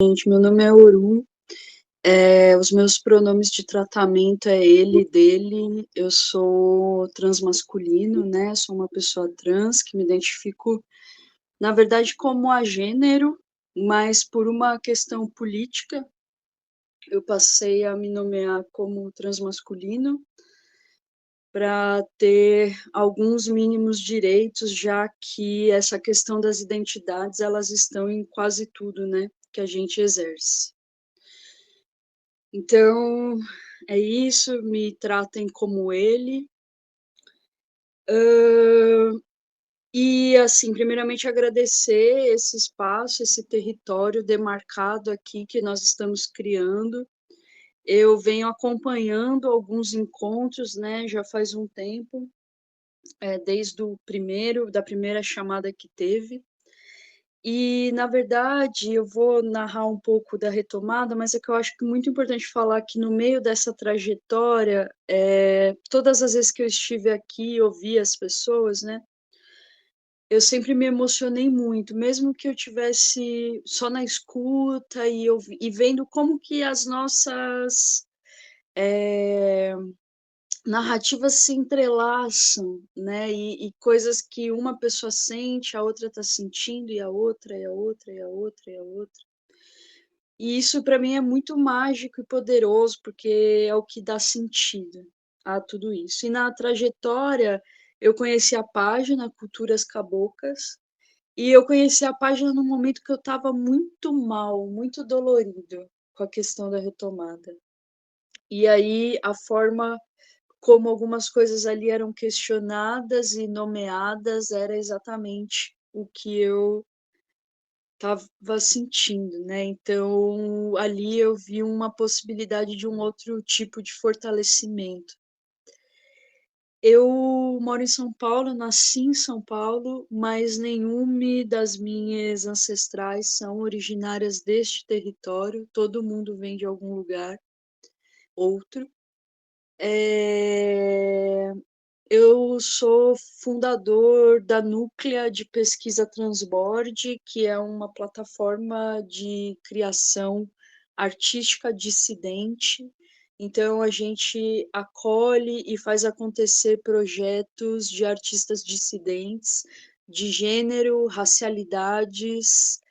Gente, meu nome é Oru, os meus pronomes de tratamento é ele, dele, eu sou transmasculino, né, sou uma pessoa trans que me identifico, na verdade, como agênero, mas por uma questão política, eu passei a me nomear como transmasculino para ter alguns mínimos direitos, já que essa questão das identidades, elas estão em quase tudo, né, que a gente exerce. Então, é isso, me tratem como ele. E, assim, primeiramente agradecer esse espaço, esse território demarcado aqui que nós estamos criando. Eu venho acompanhando alguns encontros, né, já faz um tempo, desde da primeira chamada que teve. E, na verdade, eu vou narrar um pouco da retomada, mas é que eu acho que é muito importante falar que no meio dessa trajetória, todas as vezes que eu estive aqui e ouvi as pessoas, né, eu sempre me emocionei muito, mesmo que eu tivesse só na escuta e vendo como que as nossas narrativas se entrelaçam, né, e coisas que uma pessoa sente, a outra está sentindo, e a outra, e a outra, e a outra, e a outra. E isso para mim é muito mágico e poderoso, porque é o que dá sentido a tudo isso. E na trajetória, eu conheci a página Culturas Cabocas, e eu conheci a página no momento que eu estava muito mal, muito dolorido com a questão da retomada. E aí a forma como algumas coisas ali eram questionadas e nomeadas era exatamente o que eu estava sentindo, né? Então, ali eu vi uma possibilidade de um outro tipo de fortalecimento. Eu moro em São Paulo, nasci em São Paulo, mas nenhuma das minhas ancestrais são originárias deste território, todo mundo vem de algum lugar, outro. Eu sou fundador da Núclea de Pesquisa Transborde, que é uma plataforma de criação artística dissidente. Então, a gente acolhe e faz acontecer projetos de artistas dissidentes, de gênero, racialidades,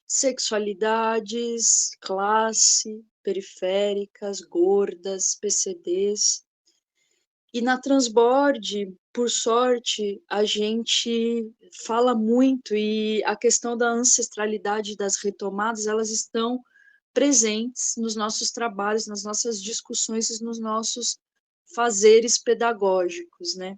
sexualidades, classe, periféricas, gordas, PCDs. E na Transborde, por sorte, a gente fala muito e a questão da ancestralidade das retomadas, elas estão presentes nos nossos trabalhos, nas nossas discussões e nos nossos fazeres pedagógicos, né?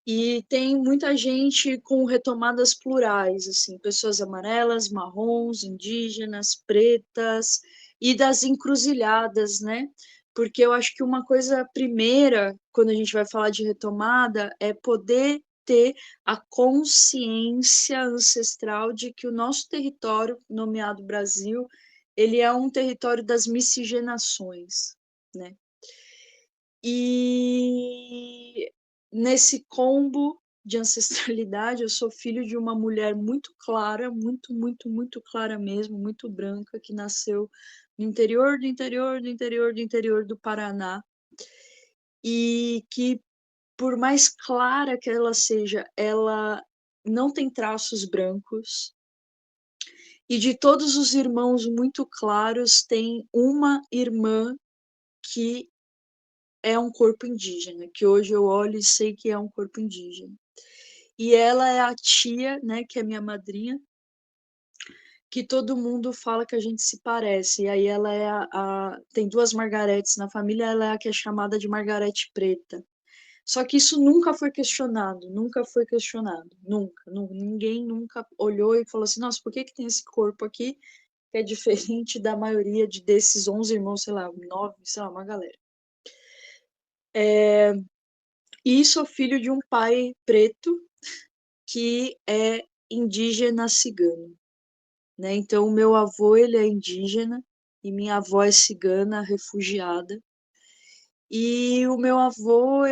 E tem muita gente com retomadas plurais, assim, pessoas amarelas, marrons, indígenas, pretas e das encruzilhadas, né? Porque eu acho que uma coisa primeira, quando a gente vai falar de retomada, é poder ter a consciência ancestral de que o nosso território, nomeado Brasil, ele é um território das miscigenações, né? E nesse combo de ancestralidade, eu sou filho de uma mulher muito clara, muito, muito, muito clara mesmo, muito branca, que nasceu no interior do interior do interior do interior do Paraná, e que, por mais clara que ela seja, ela não tem traços brancos, e de todos os irmãos muito claros, tem uma irmã que é um corpo indígena, que hoje eu olho e sei que é um corpo indígena. E ela é a tia, né, que é minha madrinha, que todo mundo fala que a gente se parece. E aí ela é tem duas Margaretes na família, ela é a que é chamada de Margarete Preta. Só que isso nunca foi questionado, nunca foi questionado, nunca, ninguém nunca olhou e falou assim, nossa, por que que tem esse corpo aqui que é diferente da maioria desses 11 irmãos, sei lá, 9, sei lá, uma galera. E sou filho de um pai preto que é indígena cigano, né? Então, o meu avô, ele é indígena e minha avó é cigana, refugiada. E o meu avô,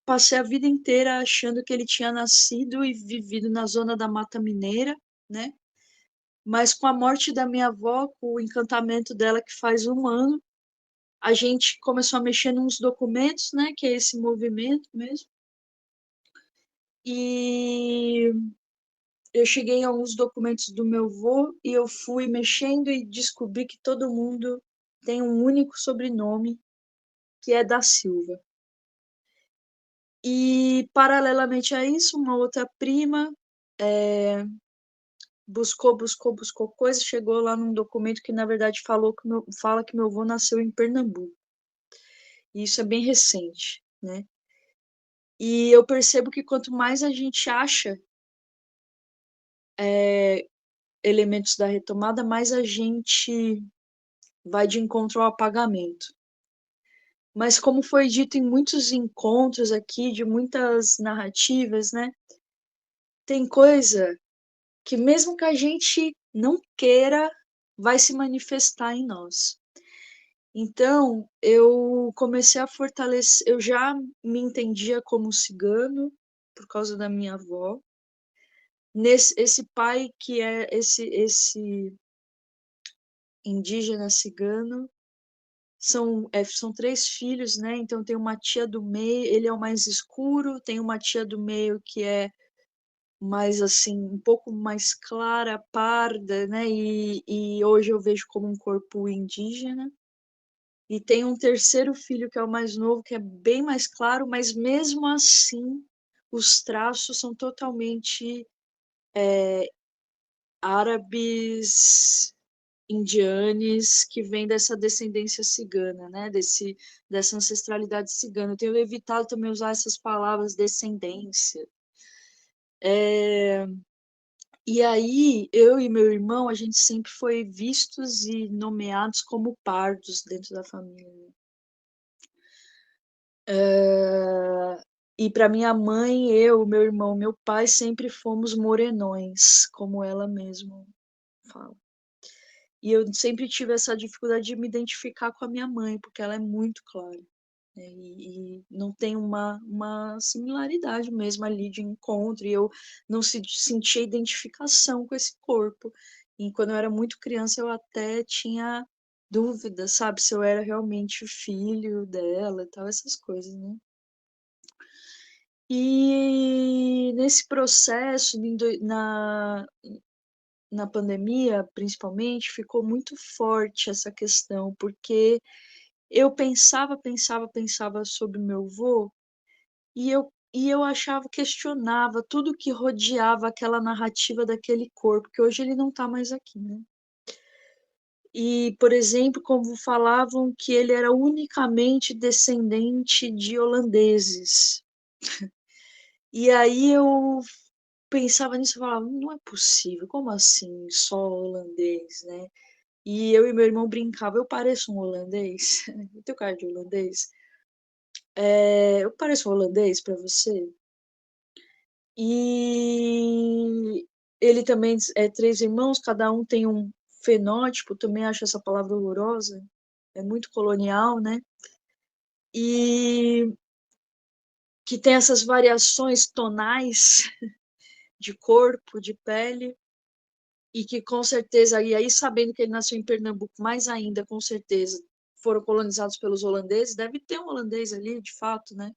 passei a vida inteira achando que ele tinha nascido e vivido na zona da Mata Mineira, né? Mas com a morte da minha avó, com o encantamento dela que faz 1 ano, a gente começou a mexer nos documentos, né, que é esse movimento mesmo. E eu cheguei em alguns documentos do meu avô e eu fui mexendo e descobri que todo mundo tem um único sobrenome, que é da Silva. E, paralelamente a isso, uma outra prima buscou coisa, chegou lá num documento que, na verdade, fala que meu avô nasceu em Pernambuco. E isso é bem recente, né? E eu percebo que quanto mais a gente acha elementos da retomada, mais a gente vai de encontro ao apagamento. Mas como foi dito em muitos encontros aqui, de muitas narrativas, né? Tem coisa que mesmo que a gente não queira, vai se manifestar em nós. Então, eu comecei a fortalecer, eu já me entendia como cigano por causa da minha avó. Esse pai que é esse indígena cigano, são 3 filhos, né? Então tem uma tia do meio, ele é o mais escuro, tem uma tia do meio que é mais assim, um pouco mais clara, parda, né? E hoje eu vejo como um corpo indígena. E tem um terceiro filho, que é o mais novo, que é bem mais claro, mas mesmo assim, os traços são totalmente árabes, indianes, que vêm dessa descendência cigana, né? Dessa ancestralidade cigana. Eu tenho evitado também usar essas palavras descendência. E aí, eu e meu irmão, a gente sempre foi vistos e nomeados como pardos dentro da família. E para minha mãe, eu, meu irmão, meu pai sempre fomos morenões, como ela mesma fala. E eu sempre tive essa dificuldade de me identificar com a minha mãe, porque ela é muito clara, né? E não tem uma similaridade mesmo ali de encontro, e eu não sentia identificação com esse corpo. E quando eu era muito criança, eu até tinha dúvida, sabe, se eu era realmente filho dela e tal, essas coisas, né? E nesse processo, na pandemia, principalmente, ficou muito forte essa questão, porque eu pensava sobre meu avô, e eu achava, questionava tudo que rodeava aquela narrativa daquele corpo, que hoje ele não está mais aqui, né? E, por exemplo, como falavam que ele era unicamente descendente de holandeses. E aí eu pensava nisso e falava, não é possível, como assim, só holandês, né? E eu e meu irmão brincava, eu pareço um holandês? Eu tenho cara de holandês? Eu pareço um holandês para você? E ele também é 3 irmãos, cada um tem um fenótipo, também acho essa palavra horrorosa, é muito colonial, né? E que tem essas variações tonais de corpo, de pele, e que com certeza, e aí sabendo que ele nasceu em Pernambuco, mais ainda, com certeza, foram colonizados pelos holandeses, deve ter um holandês ali, de fato, né?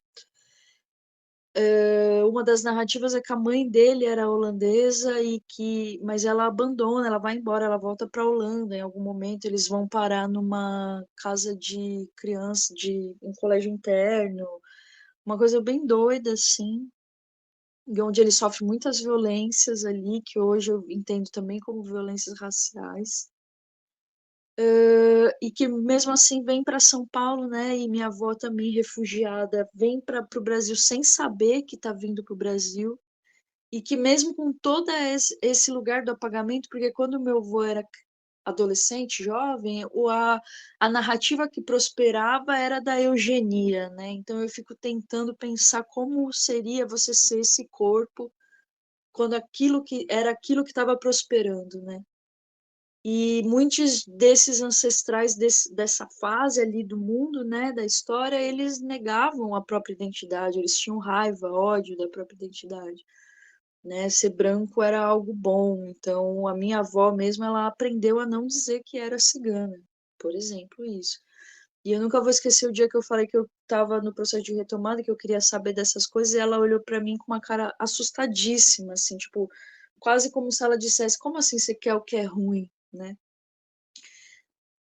Uma das narrativas é que a mãe dele era holandesa mas ela abandona, ela vai embora, ela volta para a Holanda. Em algum momento eles vão parar numa casa de criança, de um colégio interno, uma coisa bem doida assim, e onde ele sofre muitas violências ali, que hoje eu entendo também como violências raciais. E que mesmo assim vem para São Paulo, né? E minha avó também refugiada vem para o Brasil sem saber que está vindo para o Brasil, e que mesmo com todo esse lugar do apagamento, porque quando meu avô era adolescente, jovem, a narrativa que prosperava era da eugenia, né? Então eu fico tentando pensar como seria você ser esse corpo quando aquilo que estava prosperando, né? E muitos desses ancestrais dessa fase ali do mundo, né, da história, eles negavam a própria identidade, eles tinham raiva, ódio da própria identidade. né, ser branco era algo bom, então a minha avó mesmo, ela aprendeu a não dizer que era cigana, por exemplo, isso. E eu nunca vou esquecer o dia que eu falei que eu estava no processo de retomada, que eu queria saber dessas coisas, e ela olhou para mim com uma cara assustadíssima, assim, tipo, quase como se ela dissesse: "Como assim você quer o que é ruim?", né.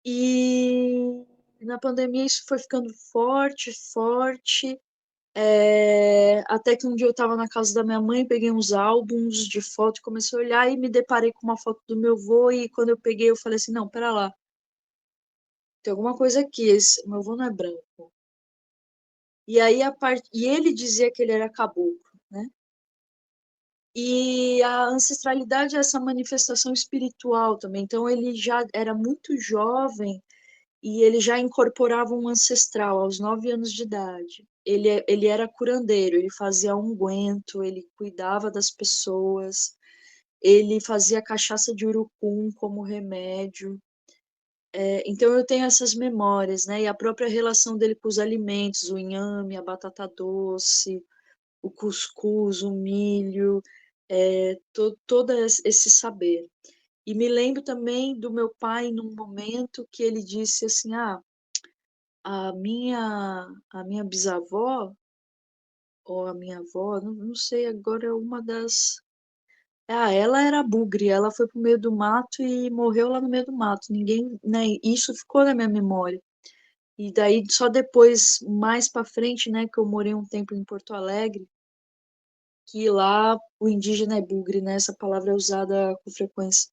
E na pandemia isso foi ficando forte, forte, até que um dia eu estava na casa da minha mãe, peguei uns álbuns de foto e comecei a olhar e me deparei com uma foto do meu avô e quando eu peguei eu falei assim: "Não, espera lá, tem alguma coisa aqui, esse meu avô não é branco". E aí e ele dizia que ele era caboclo, né. E a ancestralidade é essa manifestação espiritual também, então ele já era muito jovem e ele já incorporava um ancestral aos 9 anos de idade. Ele era curandeiro, ele fazia unguento, ele cuidava das pessoas, ele fazia cachaça de urucum como remédio. Então eu tenho essas memórias, né, e a própria relação dele com os alimentos, o inhame, a batata doce, o cuscuz, o milho, todo esse saber. E me lembro também do meu pai num momento que ele disse assim: "Ah, a minha bisavó, ou a minha avó, não sei agora uma das ela era bugre, ela foi para o meio do mato e morreu lá no meio do mato, ninguém, né, isso ficou na minha memória. E daí só depois, mais pra frente, né, que eu morei um tempo em Porto Alegre, que lá o indígena é bugre, né, essa palavra é usada com frequência.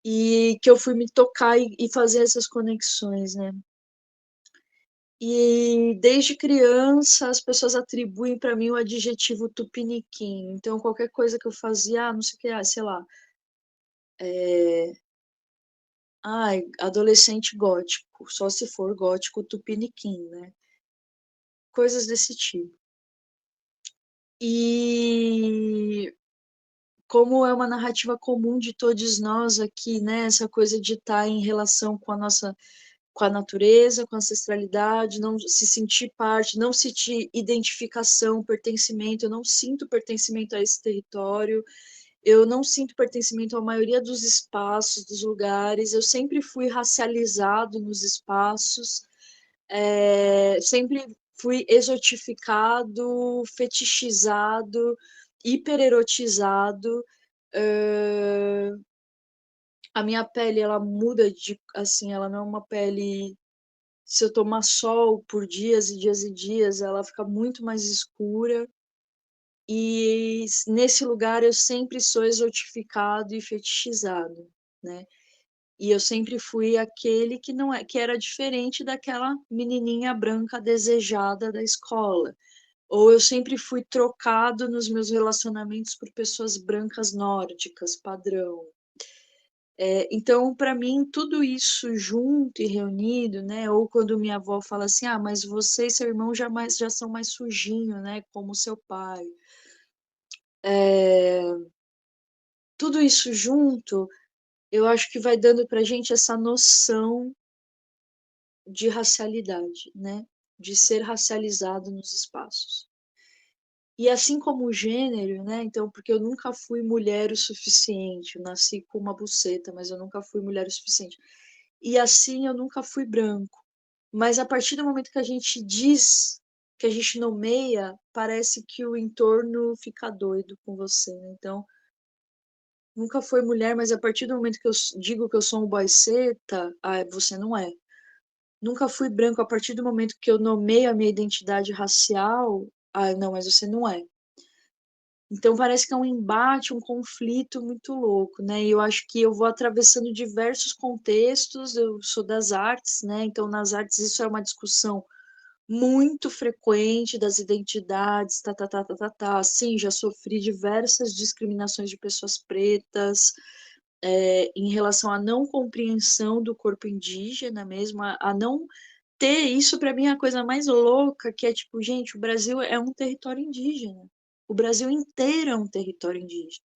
E que eu fui me tocar e fazer essas conexões, né. E desde criança as pessoas atribuem para mim o adjetivo tupiniquim, então qualquer coisa que eu fazia, não sei o que, sei lá, eh, adolescente gótico, só se for gótico tupiniquim, né, coisas desse tipo. E como é uma narrativa comum de todos nós aqui, né, essa coisa de estar em relação com a natureza, com a ancestralidade, não se sentir parte, não sentir identificação, pertencimento. Eu não sinto pertencimento a esse território, eu não sinto pertencimento à maioria dos espaços, dos lugares. Eu sempre fui racializado nos espaços, sempre fui exotificado, fetichizado, hipererotizado. Hã, a minha pele ela muda de assim, ela não é uma pele, se eu tomar sol por dias e dias e dias, ela fica muito mais escura, e nesse lugar eu sempre sou exotificado e fetichizado, né. E eu sempre fui aquele que não é que era diferente daquela menininha branca desejada da escola, ou eu sempre fui trocado nos meus relacionamentos por pessoas brancas nórdicas, padrão. Então, para mim, tudo isso junto e reunido, né, ou quando minha avó fala assim: "Ah, mas você e seu irmão já são mais sujinho, né, como seu pai". Eh, tudo isso junto, eu acho que vai dando pra gente essa noção de racialidade, né, de ser racializado nos espaços. E assim como o gênero, né, então porque eu nunca fui mulher o suficiente, eu nasci com uma buceta, mas eu nunca fui mulher o suficiente. E assim eu nunca fui branco. Mas a partir do momento que a gente diz, que a gente nomeia, parece que o entorno fica doido com você, né, então, nunca foi mulher, mas a partir do momento que eu digo que eu sou um boyzeta, você não é. Nunca fui branco, a partir do momento que eu nomeio a minha identidade racial, não, mas você não é. Então parece que é um embate, um conflito muito louco, né, e eu acho que eu vou atravessando diversos contextos, eu sou das artes, né, então nas artes isso é uma discussão muito frequente das identidades, tá-tá-tá-tá-tá-tá. Sim, já sofri diversas discriminações de pessoas pretas, em relação à não compreensão do corpo indígena mesmo, a não ter isso, para mim é a coisa mais louca, que é tipo: "Gente, o Brasil é um território indígena, o Brasil inteiro é um território indígena".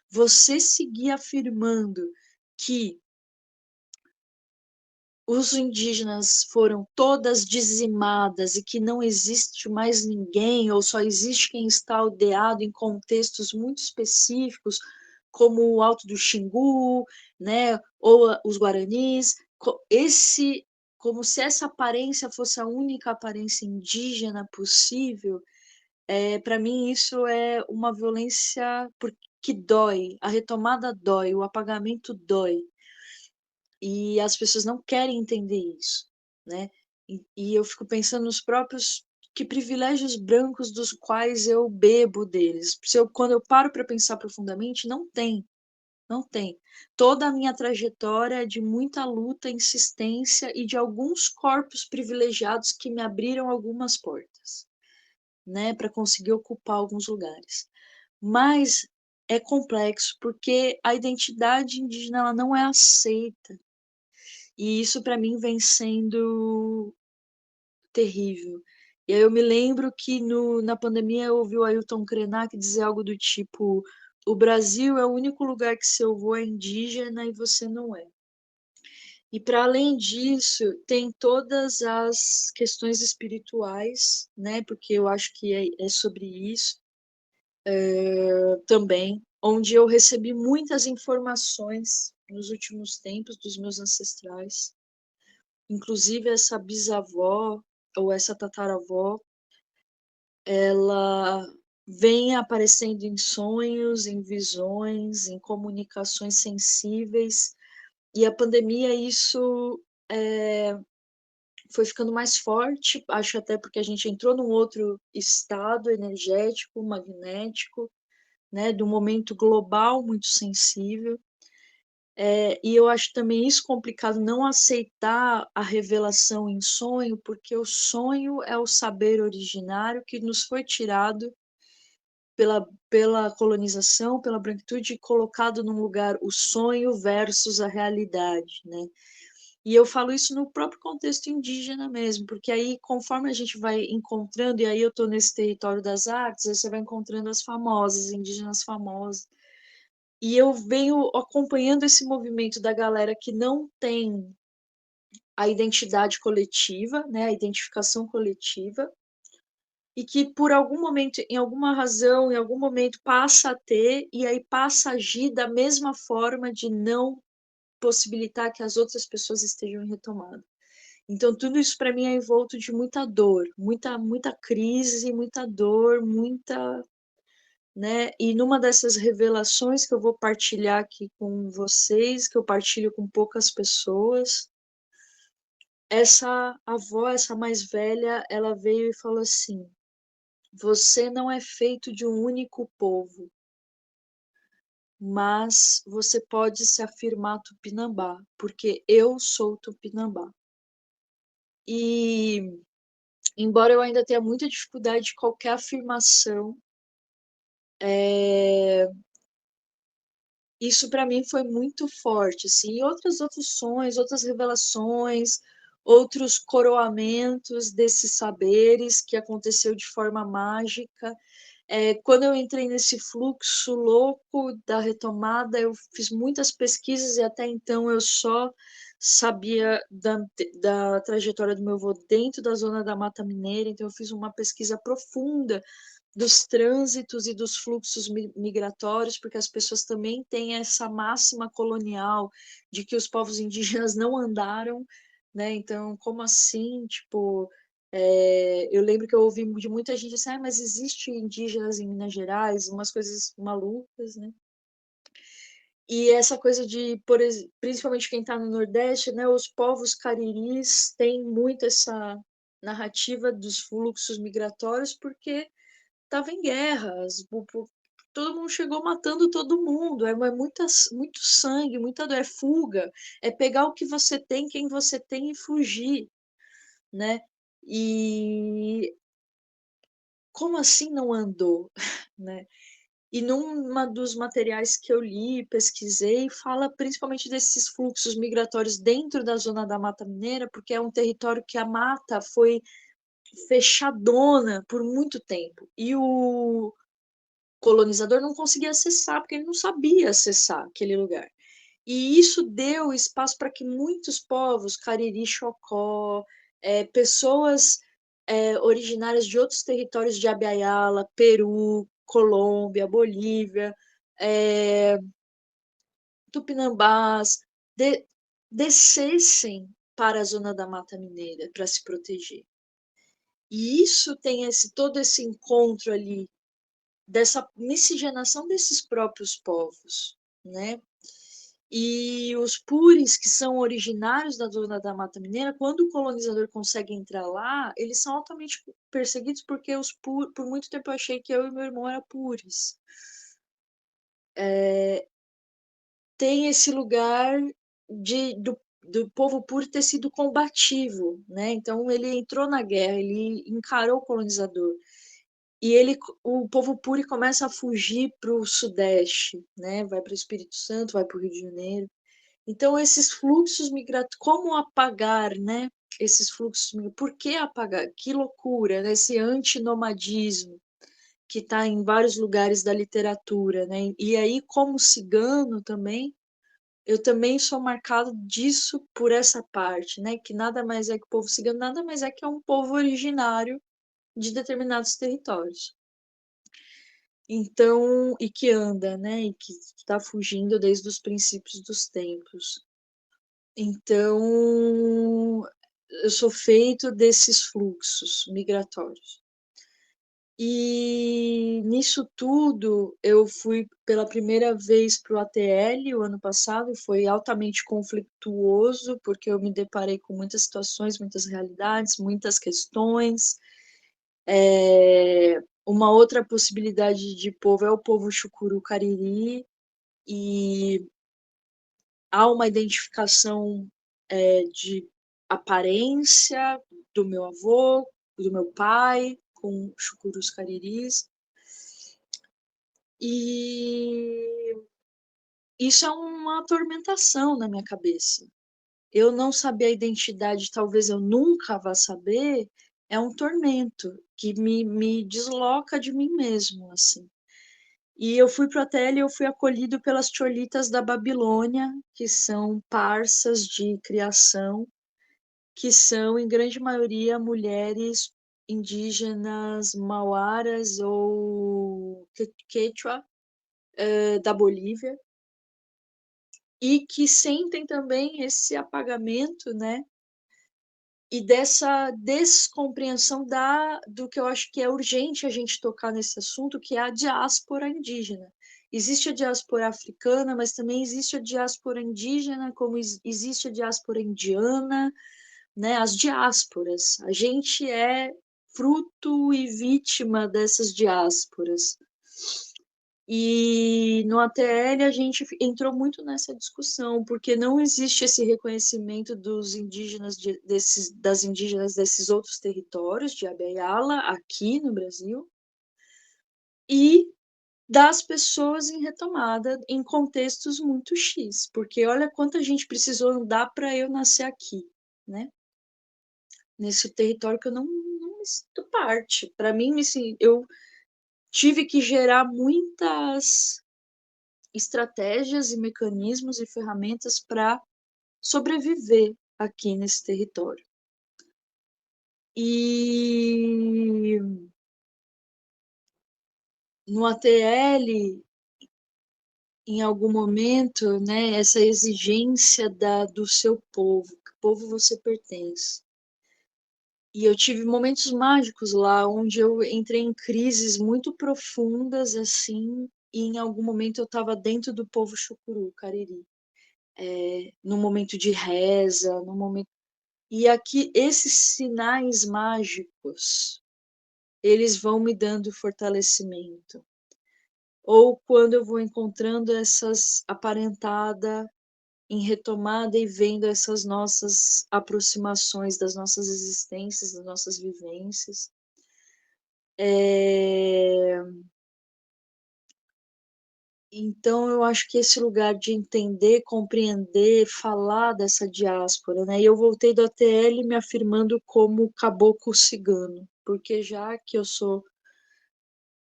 Você seguir afirmando que os indígenas foram todas dizimadas e que não existe mais ninguém, ou só existe quem está aldeado em contextos muito específicos, como o Alto do Xingu, né, ou os Guaranis, como se essa aparência fosse a única aparência indígena possível, para mim isso é uma violência que dói, a retomada dói, o apagamento dói. E as pessoas não querem entender isso, né? E eu fico pensando nos próprios que privilégios brancos dos quais eu bebo deles. Quando eu paro para pensar profundamente, não tem, não tem. Toda a minha trajetória é de muita luta, insistência e de alguns corpos privilegiados que me abriram algumas portas, né, para conseguir ocupar alguns lugares. Mas é complexo porque a identidade indígena ela não é aceita. E isso para mim vem sendo terrível. E aí eu me lembro que na pandemia eu ouvi o Ailton Krenak dizer algo do tipo: o Brasil é o único lugar que seu avô é indígena e você não é. E para além disso, tem todas as questões espirituais, né? Porque eu acho que é sobre isso também, onde eu recebi muitas informações nos últimos tempos dos meus ancestrais. Inclusive essa bisavó ou essa tataravó, ela vem aparecendo em sonhos, em visões, em comunicações sensíveis, e a pandemia isso foi ficando mais forte, acho até porque a gente entrou num outro estado energético, magnético, né, de um momento global muito sensível. E eu acho também isso complicado, não aceitar a revelação em sonho, porque o sonho é o saber originário que nos foi tirado pela colonização, pela branquitude, e colocado num lugar o sonho versus a realidade, né? E eu falo isso no próprio contexto indígena mesmo, porque aí, conforme a gente vai encontrando, e aí eu estou nesse território das artes, aí você vai encontrando as famosas, indígenas famosas, e eu venho acompanhando esse movimento da galera que não tem a identidade coletiva, né, a identificação coletiva, e que por algum momento, em alguma razão, em algum momento passa a ter, e aí passa a agir da mesma forma de não possibilitar que as outras pessoas estejam em retomada. Então, tudo isso para mim é envolto de muita dor, muita crise, muita dor, muita, né? E numa dessas revelações que eu vou partilhar aqui com vocês, que eu partilho com poucas pessoas, essa avó, essa mais velha, ela veio e falou assim: você não é feito de um único povo, mas você pode se afirmar Tupinambá, porque eu sou Tupinambá. E embora eu ainda tenha muita dificuldade de qualquer afirmação, isso para mim foi muito forte, assim, e outros sonhos, outras revelações, outros coroamentos desses saberes que aconteceu de forma mágica. Quando eu entrei nesse fluxo louco da retomada, eu fiz muitas pesquisas e até então eu só sabia da trajetória do meu avô dentro da zona da Mata Mineira, então eu fiz uma pesquisa profunda dos trânsitos e dos fluxos migratórios, porque as pessoas também têm essa máxima colonial de que os povos indígenas não andaram, né? Então, como assim? Tipo, eu lembro que eu ouvi de muita gente assim, mas existe indígenas em Minas Gerais, umas coisas malucas, né? E essa coisa de, principalmente quem está no Nordeste, né, os povos cariris têm muito essa narrativa dos fluxos migratórios, porque estava em guerras, todo mundo chegou matando todo mundo, muito sangue, muita dor, é fuga, é pegar o que você tem, quem você tem e fugir, né? E como assim não andou, né? E numa dos materiais que eu li, pesquisei, fala principalmente desses fluxos migratórios dentro da zona da Mata Mineira, porque é um território que a mata foi fechadona por muito tempo. E o colonizador não conseguia acessar, porque ele não sabia acessar aquele lugar. E isso deu espaço para que muitos povos, Cariri, Xocó, pessoas originárias de outros territórios de Abya-Yala, Peru, Colômbia, Bolívia, Tupinambás, de, descessem para a zona da Mata Mineira para se proteger. E isso tem todo esse encontro ali, dessa miscigenação desses próprios povos, né? E os puris, que são originários da zona da Mata Mineira, quando o colonizador consegue entrar lá, eles são altamente perseguidos porque por muito tempo eu achei que eu e meu irmão era puris. Tem esse lugar do povo puri ter sido combativo, né? Então ele entrou na guerra, ele encarou o colonizador. E o povo puri começa a fugir para o Sudeste, né? Vai para o Espírito Santo, vai para o Rio de Janeiro. Então, esses fluxos migratórios, como apagar, né? Esses fluxos, por que apagar? Que loucura, né? Esse antinomadismo que está em vários lugares da literatura, né? E aí, como cigano também, eu também sou marcado disso por essa parte, né? Que nada mais é que o povo cigano, nada mais é que é um povo originário de determinados territórios. Então, e que anda, né? E que está fugindo desde os princípios dos tempos. Então, eu sou feito desses fluxos migratórios. E nisso tudo, eu fui pela primeira vez para o ATL o ano passado, foi altamente conflituoso, porque eu me deparei com muitas situações, muitas realidades, muitas questões. Uma outra possibilidade de povo é o povo Chucuru Cariri, e há uma identificação de aparência do meu avô, do meu pai, com chucurus cariris. E isso é uma atormentação na minha cabeça. Eu não saber a identidade, talvez eu nunca vá saber, é um tormento que me desloca de mim mesmo, assim. E eu fui para o hotel e eu fui acolhido pelas cholitas da Babilônia, que são parças de criação, que são, em grande maioria, mulheres indígenas mauaras ou quechua, da Bolívia, e que sentem também esse apagamento, né? E dessa descompreensão do que eu acho que é urgente a gente tocar nesse assunto, que é a diáspora indígena. Existe a diáspora africana, mas também existe a diáspora indígena, como existe a diáspora indiana, né? As diásporas. A gente é fruto e vítima dessas diásporas. E no ATL a gente entrou muito nessa discussão, porque não existe esse reconhecimento dos indígenas das indígenas desses outros territórios de Abya-Yala aqui no Brasil, e das pessoas em retomada em contextos muito X, porque olha quanta gente precisou andar para eu nascer aqui, né? Nesse território que eu não me sinto parte. Para mim, eu tive que gerar muitas estratégias e mecanismos e ferramentas para sobreviver aqui nesse território. E no ATL, em algum momento, né, essa exigência do seu povo, que povo você pertence. E eu tive momentos mágicos lá, onde eu entrei em crises muito profundas, assim, e em algum momento eu estava dentro do povo Chucuru, Cariri. No momento de reza, no momento. E aqui, esses sinais mágicos, eles vão me dando fortalecimento. Ou quando eu vou encontrando essas aparentada em retomada e vendo essas nossas aproximações das nossas existências, das nossas vivências. Então, eu acho que esse lugar de entender, compreender, falar dessa diáspora, né? E eu voltei do ATL me afirmando como caboclo cigano, porque já que eu sou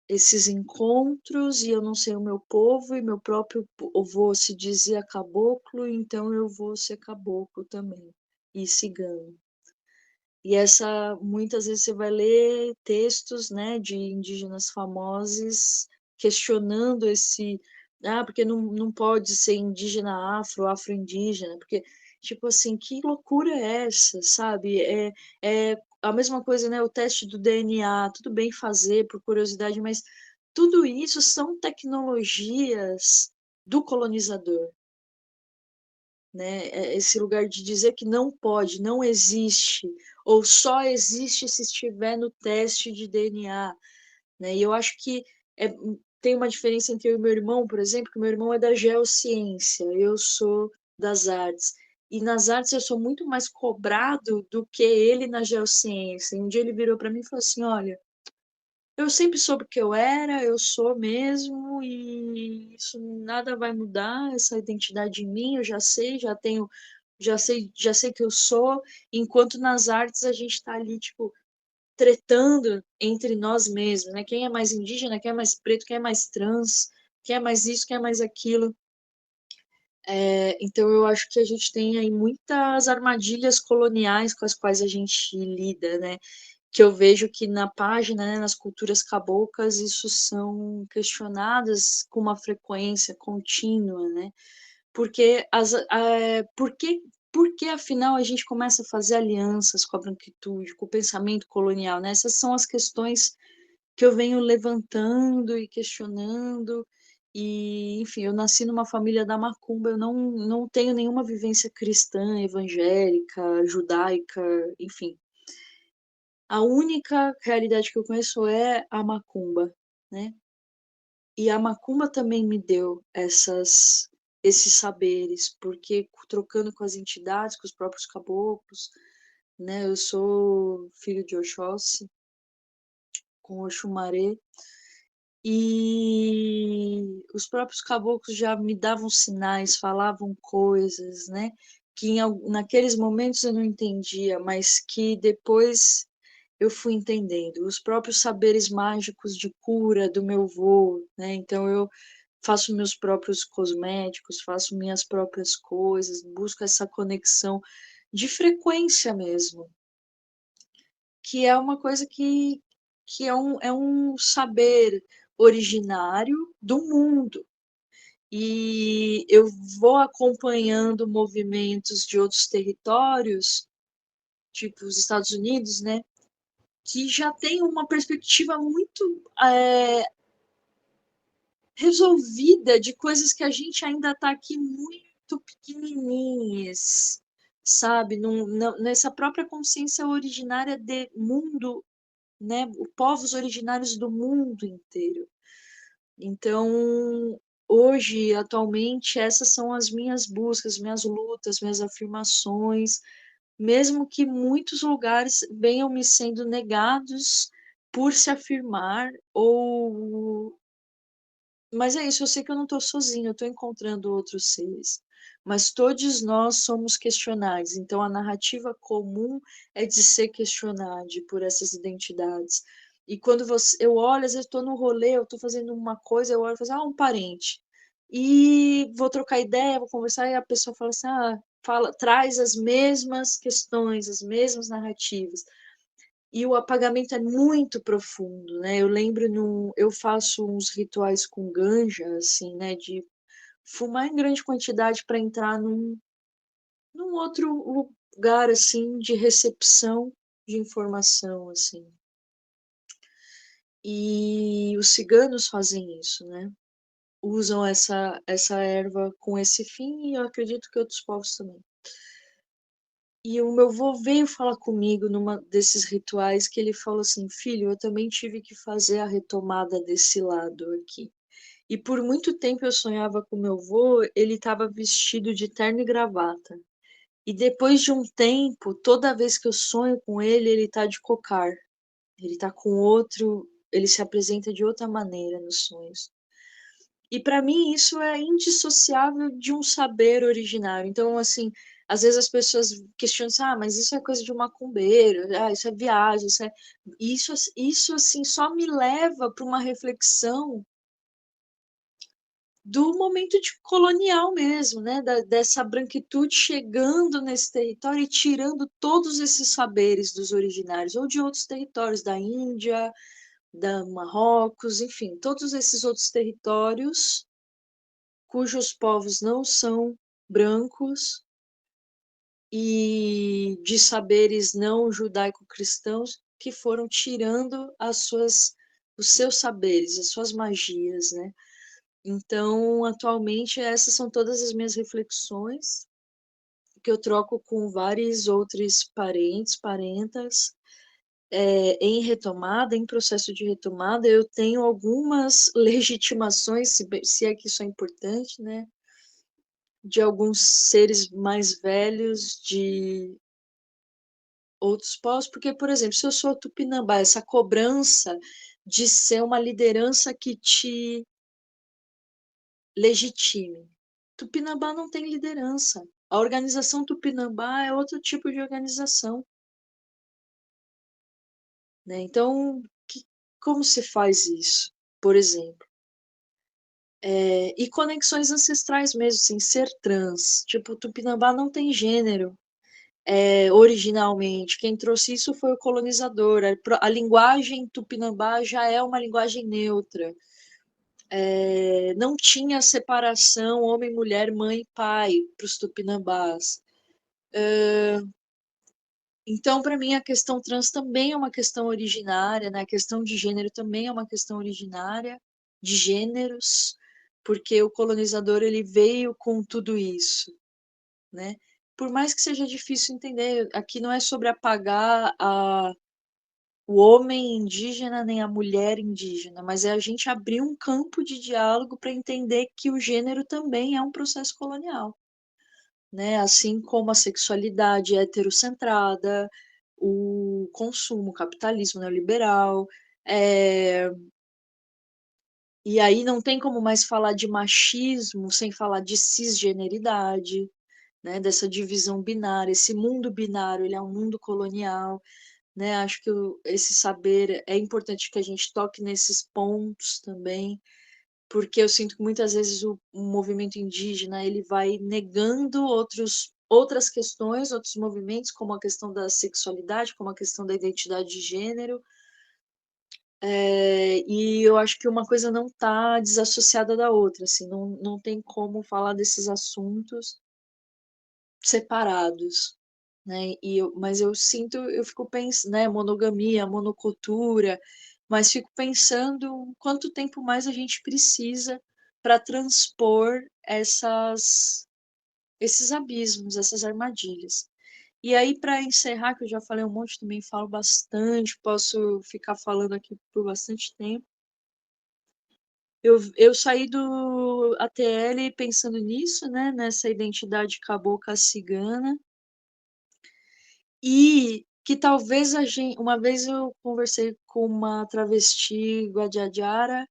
esses encontros e eu não sei o meu povo e meu próprio avô se dizia caboclo, então eu vou ser caboclo também, e cigano. E essa muitas vezes você vai ler textos, né, de indígenas famosos questionando esse, porque não pode ser indígena afro, afro-indígena, porque, tipo assim, que loucura é essa, sabe? É a mesma coisa, né, o teste do DNA, tudo bem fazer por curiosidade, mas tudo isso são tecnologias do colonizador, né? Esse lugar de dizer que não pode, não existe, ou só existe se estiver no teste de DNA, né? E eu acho que tem uma diferença entre eu e meu irmão, por exemplo, que meu irmão é da geociência, eu sou das artes. E nas artes eu sou muito mais cobrado do que ele na geociência. Um dia ele virou para mim e falou assim: Olha, eu sempre soube que eu era, eu sou mesmo, e isso nada vai mudar, essa identidade em mim, eu já sei, já tenho, já sei que eu sou, enquanto nas artes a gente está ali, tipo, tretando entre nós mesmos, né? Quem é mais indígena, quem é mais preto, quem é mais trans, quem é mais isso, quem é mais aquilo. Então eu acho que a gente tem aí muitas armadilhas coloniais com as quais a gente lida, né? Que eu vejo que na página, né, nas culturas caboclas, isso são questionadas com uma frequência contínua, né? Porque, por que afinal a gente começa a fazer alianças com a branquitude, com o pensamento colonial, né? Essas são as questões que eu venho levantando e questionando. E, enfim, eu nasci numa família da macumba, eu não tenho nenhuma vivência cristã, evangélica, judaica, enfim. A única realidade que eu conheço é a macumba, né? E a macumba também me deu esses saberes, porque trocando com as entidades, com os próprios caboclos, né? Eu sou filho de Oxóssi, com Oxumaré, e os próprios caboclos já me davam sinais, falavam coisas, né? Que naqueles momentos eu não entendia, mas que depois eu fui entendendo. Os próprios saberes mágicos de cura do meu avô, né? Então eu faço meus próprios cosméticos, faço minhas próprias coisas, busco essa conexão de frequência mesmo, que é uma coisa que é um saber originário do mundo. E eu vou acompanhando movimentos de outros territórios, tipo os Estados Unidos, né? Que já tem uma perspectiva muito resolvida de coisas que a gente ainda está aqui muito pequenininhas, sabe? Nessa própria consciência originária de mundo, né? Povos originários do mundo inteiro. Então, hoje, atualmente, essas são as minhas buscas, minhas lutas, minhas afirmações, mesmo que muitos lugares venham me sendo negados por se afirmar ou mas é isso, eu sei que eu não estou sozinha, eu estou encontrando outros seres. Mas todos nós somos questionados, então a narrativa comum é de ser questionado por essas identidades. E quando eu olho, às vezes estou no rolê, eu estou fazendo uma coisa, eu olho e falo assim, um parente. E vou trocar ideia, vou conversar, e a pessoa fala assim, traz as mesmas questões, as mesmas narrativas. E o apagamento é muito profundo, né? Eu lembro, eu faço uns rituais com ganja, assim, né? De fumar em grande quantidade para entrar num outro lugar, assim, de recepção de informação, assim. E os ciganos fazem isso, né? Usam essa erva com esse fim e eu acredito que outros povos também. E o meu avô veio falar comigo numa desses rituais que ele falou assim, filho, eu também tive que fazer a retomada desse lado aqui. E por muito tempo eu sonhava com meu avô, ele estava vestido de terno e gravata. E depois de um tempo, toda vez que eu sonho com ele, ele tá de cocar. Ele tá com outro, ele se apresenta de outra maneira nos sonhos. E para mim isso é indissociável de um saber originário. Então, assim, às vezes as pessoas questionam assim, mas isso é coisa de macumbeiro, isso é viagem, isso assim só me leva para uma reflexão do momento colonial mesmo, né? Dessa branquitude chegando nesse território e tirando todos esses saberes dos originários, ou de outros territórios, da Índia, da Marrocos, enfim, todos esses outros territórios cujos povos não são brancos e de saberes não judaico-cristãos que foram tirando os seus saberes, as suas magias, né? Então, atualmente, essas são todas as minhas reflexões que eu troco com vários outros parentas, em retomada, em processo de retomada. Eu tenho algumas legitimações, se é que isso é importante, né? De alguns seres mais velhos, de outros povos, porque, por exemplo, se eu sou tupinambá, essa cobrança de ser uma liderança que te legitime. Tupinambá não tem liderança. A organização Tupinambá é outro tipo de organização, né? Então, como se faz isso, por exemplo? E conexões ancestrais mesmo, sem ser trans. Tipo, Tupinambá não tem gênero, originalmente. Quem trouxe isso foi o colonizador. A linguagem Tupinambá já é uma linguagem neutra. Não tinha separação homem, mulher, mãe e pai para os tupinambás. Então, para mim, a questão trans também é uma questão originária, né? A questão de gênero também é uma questão originária, de gêneros, porque o colonizador ele veio com tudo isso, né? Por mais que seja difícil entender, aqui não é sobre apagar o homem indígena nem a mulher indígena, mas é a gente abrir um campo de diálogo para entender que o gênero também é um processo colonial, né? Assim como a sexualidade é heterocentrada, o consumo, o capitalismo neoliberal, e aí não tem como mais falar de machismo sem falar de cisgeneridade, né? Dessa divisão binária, esse mundo binário, ele é um mundo colonial, né? Acho que esse saber é importante que a gente toque nesses pontos também, porque eu sinto que muitas vezes o movimento indígena ele vai negando outras questões, outros movimentos, como a questão da sexualidade, como a questão da identidade de gênero, e eu acho que uma coisa não está desassociada da outra, assim, não tem como falar desses assuntos separados, né? Mas eu sinto, eu fico pensando, né, monogamia, monocultura, mas fico pensando quanto tempo mais a gente precisa para transpor esses abismos, essas armadilhas. E aí, para encerrar, que eu já falei um monte, também falo bastante, posso ficar falando aqui por bastante tempo. Eu saí do ATL pensando nisso, né, nessa identidade cabocla cigana, e que talvez uma vez eu conversei com uma travesti guajajara,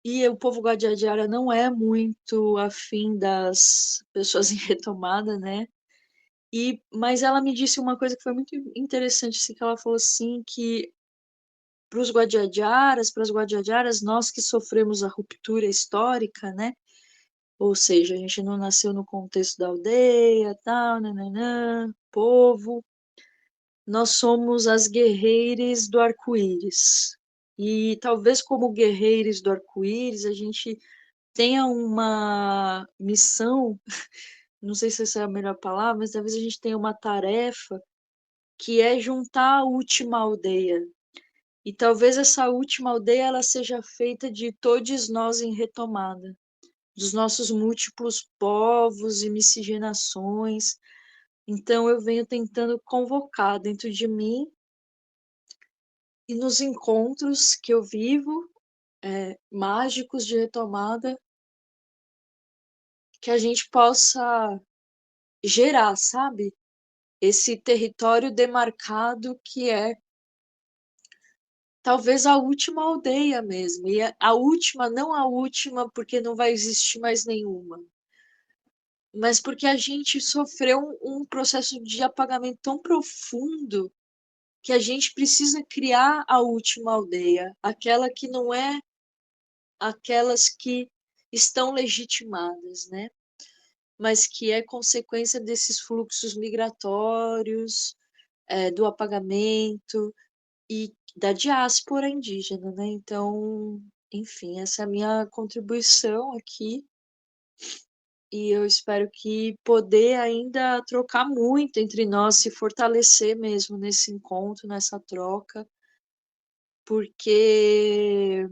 e o povo guajajara não é muito afim das pessoas em retomada, né? Mas ela me disse uma coisa que foi muito interessante, assim, que ela falou assim, que para os guajajaras, para as guajajaras, nós que sofremos a ruptura histórica, né? Ou seja, a gente não nasceu no contexto da aldeia, tal, nananã, povo. Nós somos as guerreiras do arco-íris. E talvez como guerreiros do arco-íris, a gente tenha uma missão, não sei se essa é a melhor palavra, mas talvez a gente tenha uma tarefa que é juntar a última aldeia. E talvez essa última aldeia ela seja feita de todos nós em retomada, dos nossos múltiplos povos e miscigenações. Então eu venho tentando convocar dentro de mim e nos encontros que eu vivo, mágicos de retomada, que a gente possa gerar, sabe? Esse território demarcado que é talvez a última aldeia mesmo. E a última, não a última, porque não vai existir mais nenhuma. mas porque a gente sofreu um processo de apagamento tão profundo que a gente precisa criar a última aldeia, aquela que não é aquelas que estão legitimadas, né? Mas que é consequência desses fluxos migratórios, do apagamento e da diáspora indígena, né? Então, enfim, essa é a minha contribuição aqui. E eu espero que poder ainda trocar muito entre nós, se fortalecer mesmo nesse encontro, nessa troca, porque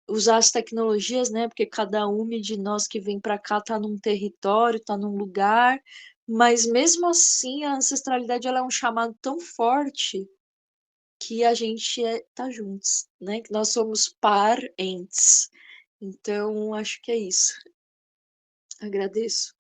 usar as tecnologias, né? Porque cada um de nós que vem para cá está num território, está num lugar, mas mesmo assim a ancestralidade ela é um chamado tão forte que a gente tá juntos, né? Que nós somos parentes. Então, acho que é isso. Agradeço.